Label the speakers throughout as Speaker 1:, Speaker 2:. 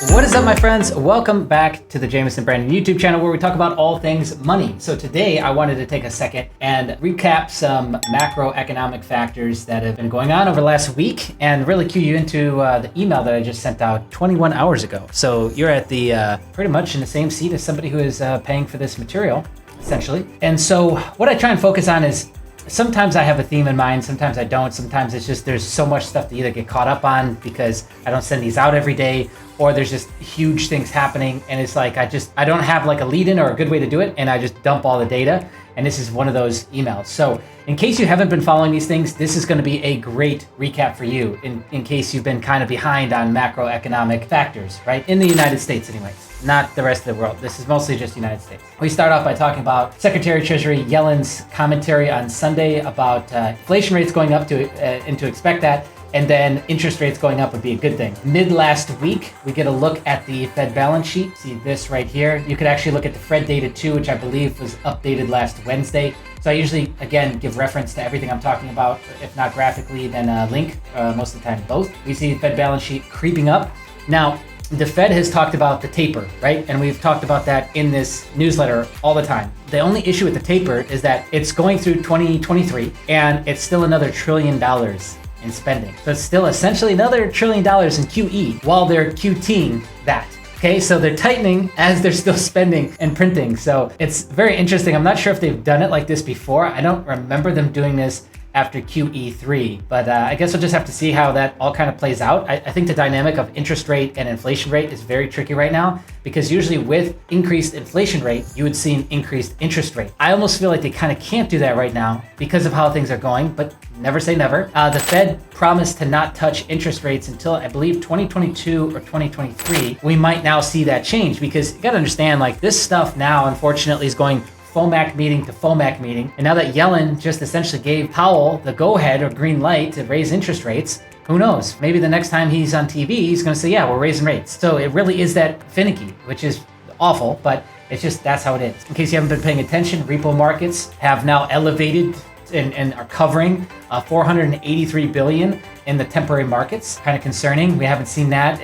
Speaker 1: What is up, my friends? Welcome back to the Jameson Brandon YouTube channel, where we talk about all things money. So today I wanted to take a second and recap some macroeconomic factors that have been going on over the last week and really cue you into the email that I just sent out 21 hours ago. So you're at the pretty much in the same seat as somebody who is paying for this material, essentially. And so what I try and focus on is sometimes I have a theme in mind, sometimes I don't. Sometimes it's just there's so much stuff to either get caught up on because I don't send these out every day, or there's just huge things happening and it's like I don't have like a lead in or a good way to do it, and I just dump all the data. And this is one of those emails. So in case you haven't been following these things, this is going to be a great recap for you in case you've been kind of behind on macroeconomic factors, right? In the United States anyways, not the rest of the world. This is mostly just the United States. We start off by talking about Secretary of Treasury Yellen's commentary on Sunday about inflation rates going up and to expect that. And then interest rates going up would be a good thing. Mid last week, we get a look at the Fed balance sheet. See this right here. You could actually look at the Fed data too, which I believe was updated last Wednesday. So I usually, again, give reference to everything I'm talking about. If not graphically, then a link, most of the time both. We see the Fed balance sheet creeping up. Now, the Fed has talked about the taper, right? And we've talked about that in this newsletter all the time. The only issue with the taper is that it's going through 2023 and it's still another $1 trillion in spending. So it's still essentially another $1 trillion in QE while they're QTing that. Okay, so they're tightening as they're still spending and printing. So it's very interesting. I'm not sure if they've done it like this before. I don't remember them doing this after QE3, but I guess we'll just have to see how that all kind of plays out. I think the dynamic of interest rate and inflation rate is very tricky right now, because usually with increased inflation rate, you would see an increased interest rate. I almost feel like they kind of can't do that right now because of how things are going, but never say never. The Fed promised to not touch interest rates until I believe 2022 or 2023. We might now see that change, because you got to understand, like, this stuff now unfortunately is going FOMC meeting to FOMC meeting. And now that Yellen just essentially gave Powell the go-ahead or green light to raise interest rates, who knows? Maybe the next time he's on TV, he's going to say, yeah, we're raising rates. So it really is that finicky, which is awful, but it's just, that's how it is. In case you haven't been paying attention, repo markets have now elevated and are covering 483 billion in the temporary markets. Kind of concerning. We haven't seen that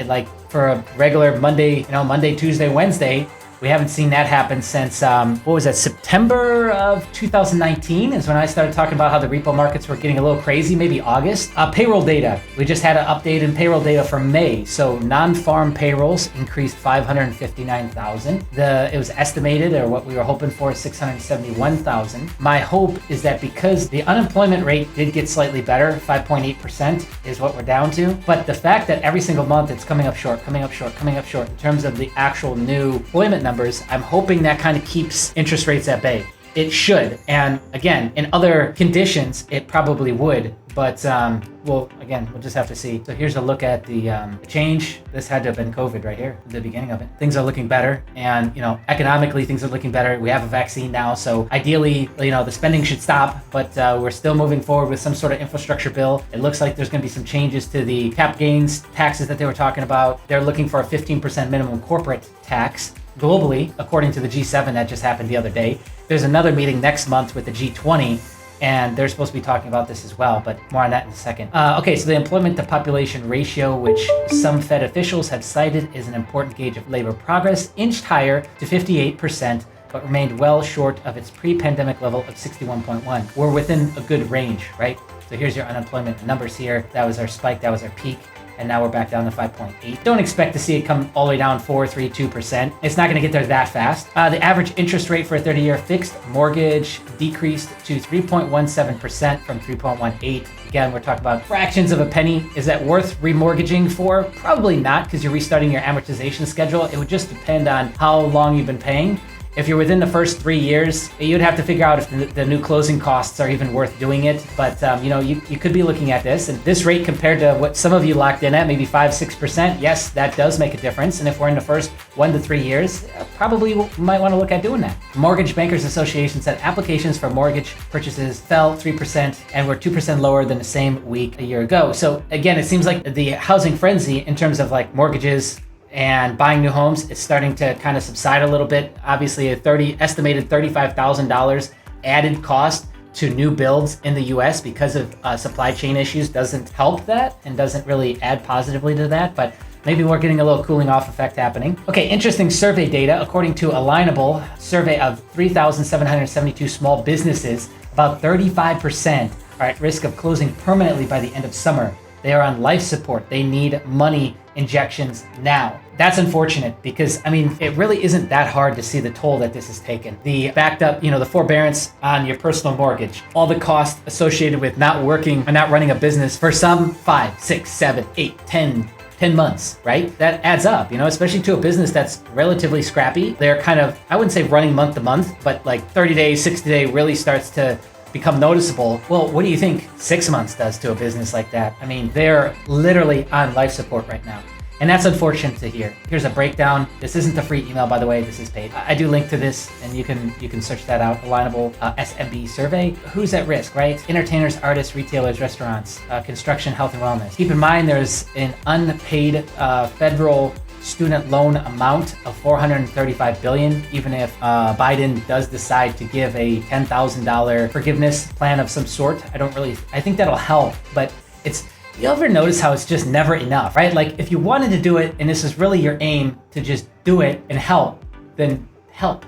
Speaker 1: for a regular Monday, Monday, Tuesday, Wednesday. We haven't seen that happen since, September of 2019 is when I started talking about how the repo markets were getting a little crazy, maybe August. Payroll data. We just had an update in payroll data for May. So non-farm payrolls increased 559,000. It was estimated, or what we were hoping for, 671,000. My hope is that because the unemployment rate did get slightly better, 5.8% is what we're down to. But the fact that every single month it's coming up short in terms of the actual new employment numbers, I'm hoping that kind of keeps interest rates at bay. It should. And again, in other conditions, it probably would. But we'll just have to see. So here's a look at the change. This had to have been COVID right here, the beginning of it. Things are looking better, and economically things are looking better. We have a vaccine now, so ideally, the spending should stop. But we're still moving forward with some sort of infrastructure bill. It looks like there's going to be some changes to the cap gains taxes that they were talking about. They're looking for a 15% minimum corporate tax globally, according to the G7 that just happened the other day. There's another meeting next month with the G20, and they're supposed to be talking about this as well, but more on that in a second. Okay, so the employment to population ratio, which some Fed officials had cited as an important gauge of labor progress, inched higher to 58%, but remained well short of its pre-pandemic level of 61.1. We're within a good range, right? So here's your unemployment numbers here. That was our spike, that was our peak. And now we're back down to 5.8. Don't expect to see it come all the way down 4.32%. It's not going to get there that fast. The average interest rate for a 30-year fixed mortgage decreased to 3.17% from 3.18. Again, we're talking about fractions of a penny. Is that worth remortgaging for? Probably not, because you're restarting your amortization schedule. It would just depend on how long you've been paying. If you're within the first 3 years, you'd have to figure out if the new closing costs are even worth doing it. But, you could be looking at this. And this rate compared to what some of you locked in at, maybe 5-6%, yes, that does make a difference. And if we're in the first 1 to 3 years, probably might want to look at doing that. Mortgage Bankers Association said applications for mortgage purchases fell 3% and were 2% lower than the same week a year ago. So again, it seems like the housing frenzy in terms of mortgages and buying new homes is starting to kind of subside a little bit. Obviously, estimated $35,000 added cost to new builds in the US because of supply chain issues doesn't help that and doesn't really add positively to that. But maybe we're getting a little cooling off effect happening. Okay, interesting survey data. According to Alignable, survey of 3,772 small businesses, about 35% are at risk of closing permanently by the end of summer. They are on life support. They need money injections now. That's unfortunate because, I mean, it really isn't that hard to see the toll that this has taken. The backed up, the forbearance on your personal mortgage, all the costs associated with not working or not running a business for some 5, 6, 7, 8, 10 months, right? That adds up, especially to a business that's relatively scrappy. They're kind of, I wouldn't say running month to month, but like 30 days, 60 day really starts to become noticeable. Well, what do you think 6 months does to a business like that? I mean, they're literally on life support right now. And that's unfortunate to hear. Here's a breakdown. This isn't a free email, by the way. This is paid. I do link to this, and you can search that out. Alignable SMB survey. Who's at risk, right? Entertainers, artists, retailers, restaurants, construction, health, and wellness. Keep in mind, there's an unpaid federal student loan amount of $435 billion. Even if Biden does decide to give a $10,000 forgiveness plan of some sort, I think that'll help, but you ever notice how it's just never enough, right? Like if you wanted to do it and this is really your aim to just do it and help, then help,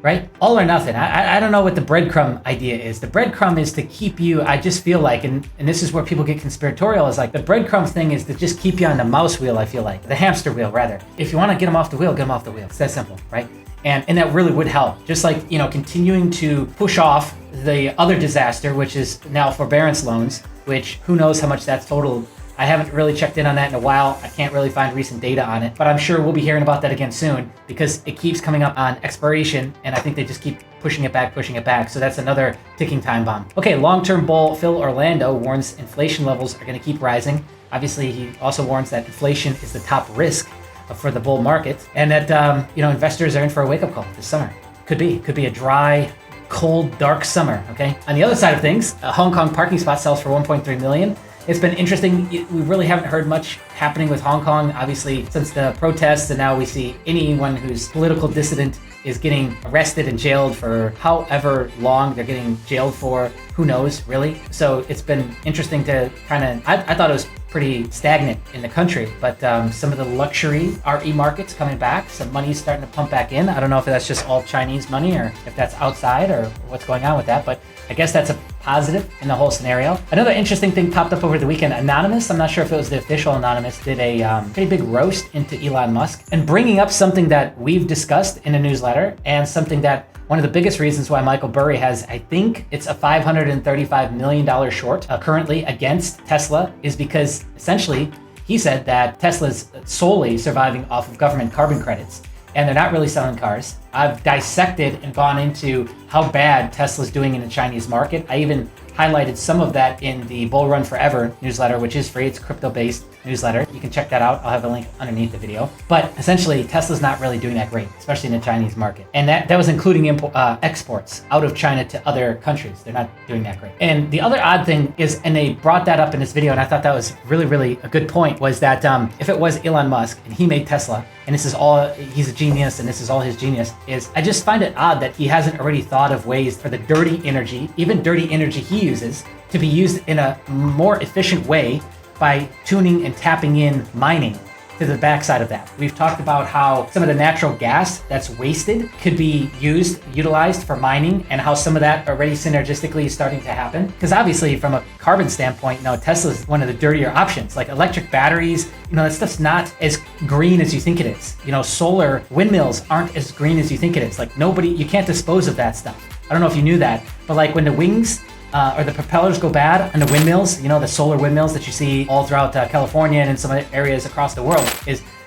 Speaker 1: right? All or nothing. I don't know what the breadcrumb idea is. The breadcrumb is to keep you, I just feel like, and this is where people get conspiratorial, is like the breadcrumb thing is to just keep you on the mouse wheel, I feel like. The hamster wheel, rather. If you want to get them off the wheel, get them off the wheel. It's that simple, right? And that really would help. Just like, continuing to push off the other disaster, which is now forbearance loans, which who knows how much that's totaled. I haven't really checked in on that in a while. I can't really find recent data on it, but I'm sure we'll be hearing about that again soon because it keeps coming up on expiration, and I think they just keep pushing it back. So that's another ticking time bomb. Okay, long-term bull Phil Orlando warns inflation levels are going to keep rising. Obviously, he also warns that inflation is the top risk for the bull market, and that investors are in for a wake-up call this summer. Could be a dry, cold, dark summer. Okay. On the other side of things, a Hong Kong parking spot sells for 1.3 million. It's been interesting. We really haven't heard much happening with Hong Kong, obviously, since the protests, and now we see anyone who's political dissident is getting arrested and jailed for however long they're getting jailed for. Who knows, really? So it's been interesting to kind of, I thought it was pretty stagnant in the country, but some of the luxury RE markets coming back, some money's starting to pump back in. I don't know if that's just all Chinese money or if that's outside or what's going on with that, but I guess that's a positive in the whole scenario. Another interesting thing popped up over the weekend. Anonymous, I'm not sure if it was the official Anonymous, did a pretty big roast into Elon Musk and bringing up something that we've discussed in a newsletter and something that one of the biggest reasons why Michael Burry has, I think it's a $535 million short currently against Tesla is because essentially he said that Tesla's solely surviving off of government carbon credits and they're not really selling cars. I've dissected and gone into how bad Tesla's doing in the Chinese market. I even highlighted some of that in the Bull Run Forever newsletter, which is free. It's a crypto-based newsletter. You can check that out. I'll have a link underneath the video. But essentially, Tesla's not really doing that great, especially in the Chinese market. And that was including exports out of China to other countries. They're not doing that great. And the other odd thing is, and they brought that up in this video, and I thought that was really, really a good point, was that if it was Elon Musk and he made Tesla, and this is all, he's a genius and this is all his genius, is I just find it odd that he hasn't already thought of ways for the dirty energy, even dirty energy he uses, to be used in a more efficient way by tuning and tapping in mining to the backside of that. We've talked about how some of the natural gas that's wasted could be utilized for mining, and how some of that already synergistically is starting to happen. Because obviously from a carbon standpoint, Tesla's one of the dirtier options. Like electric batteries, that stuff's not as green as you think it is. Solar windmills aren't as green as you think it is. Like you can't dispose of that stuff. I don't know if you knew that, but like when the wings or the propellers go bad on the windmills, the solar windmills that you see all throughout California and in some areas across the world,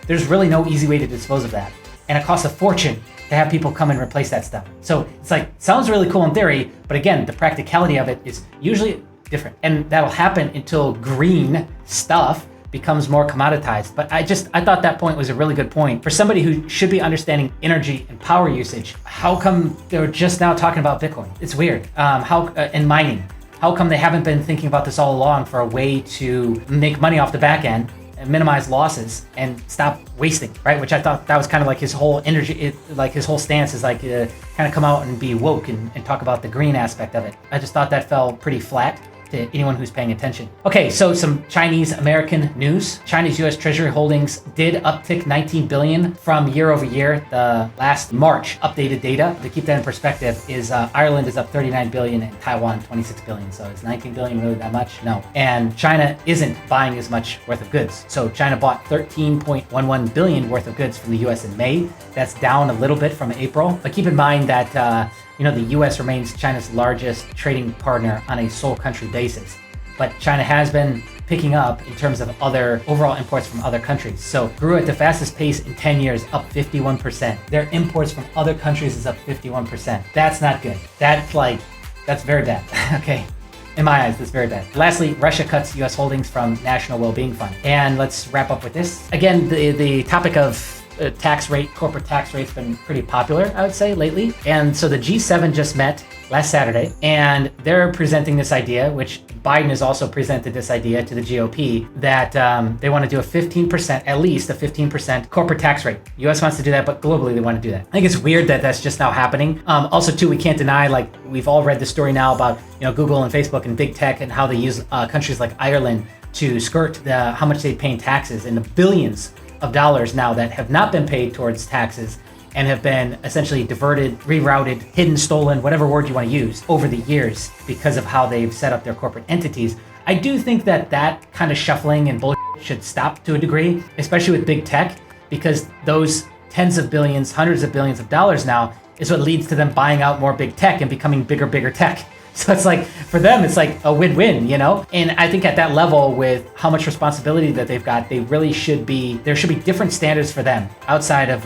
Speaker 1: there's really no easy way to dispose of that. And it costs a fortune to have people come and replace that stuff. So it's like, sounds really cool in theory, but again, the practicality of it is usually different. And that'll happen until green stuff becomes more commoditized. But I thought that point was a really good point. For somebody who should be understanding energy and power usage, how come they're just now talking about Bitcoin? It's weird. And mining. How come they haven't been thinking about this all along for a way to make money off the back end and minimize losses and stop wasting, right? Which I thought that was kind of like his whole energy, like his whole stance is like kind of come out and be woke and talk about the green aspect of it. I just thought that fell pretty flat to anyone who's paying attention. Okay, so some Chinese American news. China's US Treasury holdings did uptick 19 billion from year over year. The last March updated data, to keep that in perspective, is Ireland is up 39 billion and Taiwan 26 billion. So is 19 billion really that much? No. And China isn't buying as much worth of goods. So China bought 13.11 billion worth of goods from the US in May. That's down a little bit from April. But keep in mind that the US remains China's largest trading partner on a sole country basis. But China has been picking up in terms of other overall imports from other countries. So grew at the fastest pace in 10 years, up 51%. Their imports from other countries is up 51%. That's not good. That's very bad. Okay. In my eyes, that's very bad. Lastly, Russia cuts US holdings from National Wellbeing Fund. And let's wrap up with this. Again, the topic of tax rate, corporate tax rate's been pretty popular, I would say, lately. And so the G7 just met last Saturday, and they're presenting this idea, which Biden has also presented this idea to the GOP, that they want to do a 15%, at least a 15% corporate tax rate. US wants to do that, but globally they want to do that. I think it's weird that that's just now happening. Also, too, we can't deny, we've all read the story now about, Google and Facebook and big tech and how they use countries like Ireland to skirt how much they pay in taxes, and the billions of dollars now that have not been paid towards taxes and have been essentially diverted, rerouted, hidden, stolen, whatever word you want to use, over the years because of how they've set up their corporate entities. I do think that kind of shuffling and bullshit should stop to a degree, especially with big tech, because those tens of billions, hundreds of billions of dollars now is what leads to them buying out more big tech and becoming bigger tech. So it's for them, it's a win-win, And I think at that level, with how much responsibility that they've got, there should be different standards for them outside of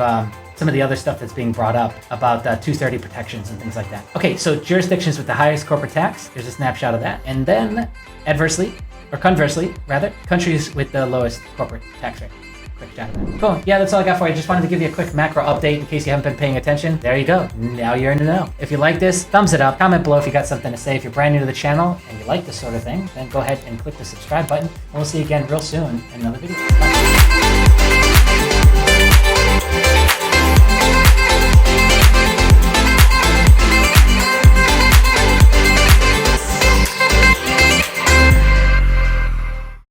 Speaker 1: some of the other stuff that's being brought up about 230 protections and things like that. Okay, so jurisdictions with the highest corporate tax, there's a snapshot of that. And then conversely, countries with the lowest corporate tax rate. Quick chat of that. Cool. Yeah, that's all I got for you. Just wanted to give you a quick macro update in case you haven't been paying attention. There you go. Now you're in the know. If you like this, thumbs it up. Comment below if you got something to say. If you're brand new to the channel and you like this sort of thing, then go ahead and click the subscribe button. And we'll see you again real soon in another video. Bye.